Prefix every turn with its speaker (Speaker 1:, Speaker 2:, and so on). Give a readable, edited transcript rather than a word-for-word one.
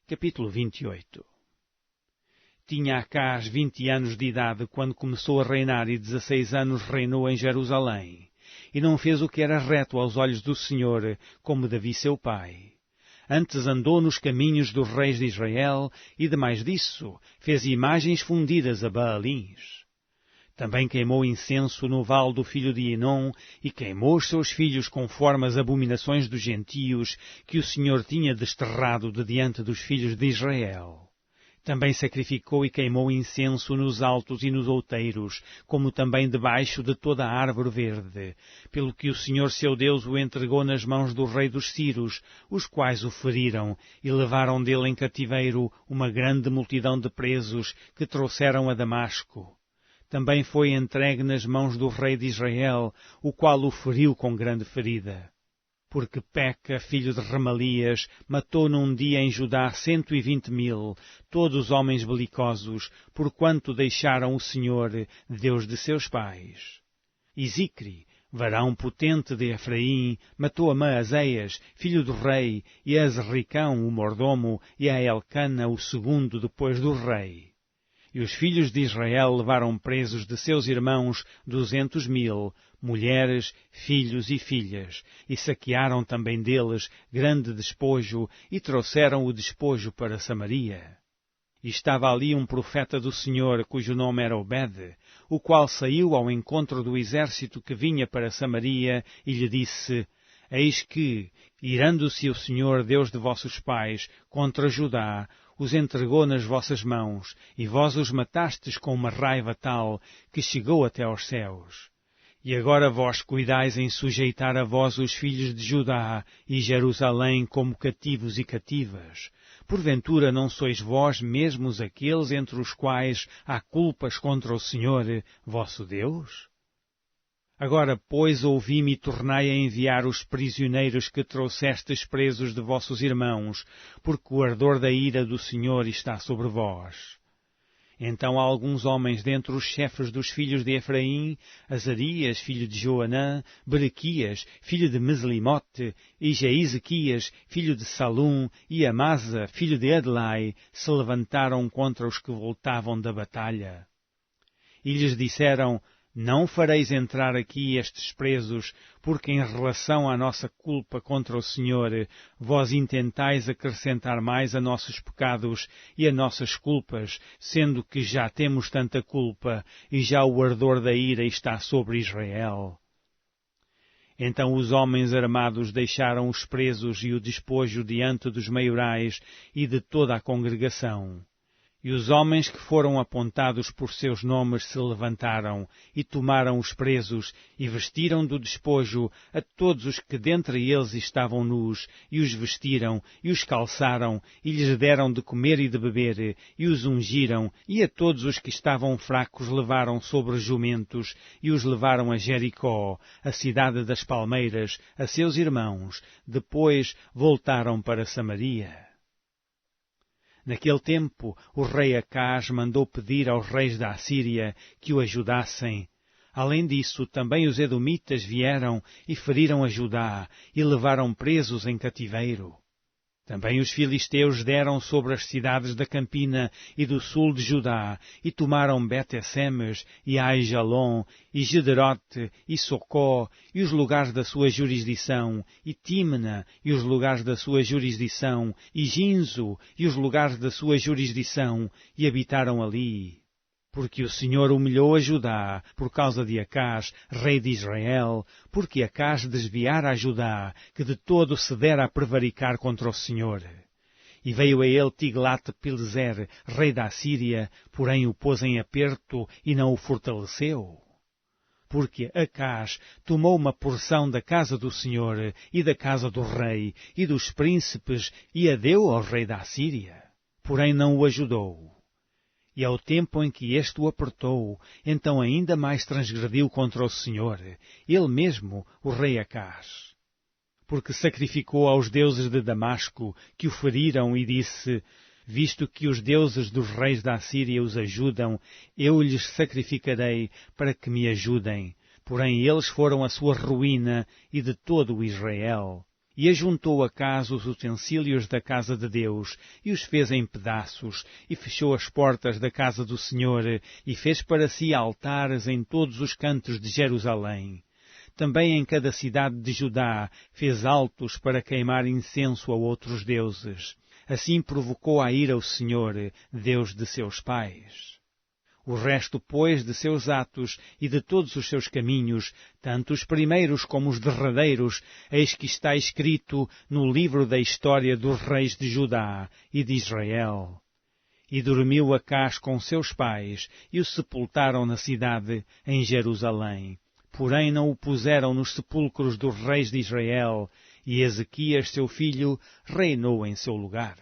Speaker 1: Capítulo 28. Tinha Acás 20 anos de idade quando começou a reinar e 16 anos reinou em Jerusalém. E não fez o que era reto aos olhos do Senhor, como Davi seu pai. Antes andou nos caminhos dos reis de Israel e, demais disso, fez imagens fundidas a Baalins. Também queimou incenso no vale do filho de Enom e queimou os seus filhos conforme as abominações dos gentios que o Senhor tinha desterrado de diante dos filhos de Israel. Também sacrificou e queimou incenso nos altos e nos outeiros, como também debaixo de toda a árvore verde, pelo que o Senhor seu Deus o entregou nas mãos do rei dos Sírios, os quais o feriram e levaram dele em cativeiro uma grande multidão de presos que trouxeram a Damasco. Também foi entregue nas mãos do rei de Israel, o qual o feriu com grande ferida. Porque Peca, filho de Remalias, matou num dia em Judá 120.000, todos homens belicosos, porquanto deixaram o Senhor, Deus de seus pais. E Zicri, varão potente de Efraim, matou a Maazéias, filho do rei, e a Azricão, o mordomo, e a Elcana, o segundo depois do rei. E os filhos de Israel levaram presos de seus irmãos 200.000, mulheres, filhos e filhas, e saquearam também deles grande despojo, e trouxeram o despojo para Samaria. E estava ali um profeta do Senhor, cujo nome era Obed, o qual saiu ao encontro do exército que vinha para Samaria, e lhe disse: Eis que, irando-se o Senhor, Deus de vossos pais, contra Judá, os entregou nas vossas mãos, e vós os matastes com uma raiva tal, que chegou até aos céus. E agora vós cuidais em sujeitar a vós os filhos de Judá e Jerusalém como cativos e cativas. Porventura não sois vós mesmos aqueles entre os quais há culpas contra o Senhor, vosso Deus? Agora, pois, ouvi-me e tornai a enviar os prisioneiros que trouxestes presos de vossos irmãos, porque o ardor da ira do Senhor está sobre vós. Então alguns homens dentre os chefes dos filhos de Efraim, Azarias, filho de Joanã, Berequias, filho de Meslimote, e Jeezequias, filho de Salum, e Amasa, filho de Adlai, se levantaram contra os que voltavam da batalha. E lhes disseram: Não fareis entrar aqui estes presos, porque em relação à nossa culpa contra o Senhor, vós intentais acrescentar mais a nossos pecados e a nossas culpas, sendo que já temos tanta culpa, e já o ardor da ira está sobre Israel. Então os homens armados deixaram os presos e o despojo diante dos maiorais e de toda a congregação. E os homens que foram apontados por seus nomes se levantaram e tomaram os presos e vestiram do despojo a todos os que dentre eles estavam nus, e os vestiram e os calçaram e lhes deram de comer e de beber, e os ungiram, e a todos os que estavam fracos levaram sobre jumentos e os levaram a Jericó, a cidade das palmeiras, a seus irmãos. Depois voltaram para Samaria. Naquele tempo, o rei Acás mandou pedir aos reis da Assíria que o ajudassem. Além disso, também os edomitas vieram e feriram a Judá e levaram presos em cativeiro. Também os filisteus deram sobre as cidades da Campina e do sul de Judá, e tomaram Bet-Semes, e Aijalon, e Gederote, e Socó, e os lugares da sua jurisdição, e Timna, e os lugares da sua jurisdição, e Ginzo, e os lugares da sua jurisdição, e habitaram ali. Porque o Senhor humilhou a Judá por causa de Acás, rei de Israel, porque Acás desviara a Judá, que de todo se dera a prevaricar contra o Senhor. E veio a ele Tiglat-Pileser, rei da Assíria, porém o pôs em aperto e não o fortaleceu. Porque Acás tomou uma porção da casa do Senhor e da casa do rei e dos príncipes e a deu ao rei da Assíria, porém não o ajudou. E ao tempo em que este o apertou, então ainda mais transgrediu contra o Senhor, ele mesmo, o rei Acás. Porque sacrificou aos deuses de Damasco, que o feriram, e disse: Visto que os deuses dos reis da Assíria os ajudam, eu lhes sacrificarei para que me ajudem. Porém eles foram a sua ruína e de todo o Israel. E ajuntou Acaz os utensílios da casa de Deus, e os fez em pedaços, e fechou as portas da casa do Senhor, e fez para si altares em todos os cantos de Jerusalém. Também em cada cidade de Judá fez altos para queimar incenso a outros deuses. Assim provocou a ira o Senhor, Deus de seus pais. O resto, pois, de seus atos e de todos os seus caminhos, tanto os primeiros como os derradeiros, eis que está escrito no livro da história dos reis de Judá e de Israel. E dormiu Acaz com seus pais, e o sepultaram na cidade, em Jerusalém. Porém não o puseram nos sepulcros dos reis de Israel, e Ezequias, seu filho, reinou em seu lugar.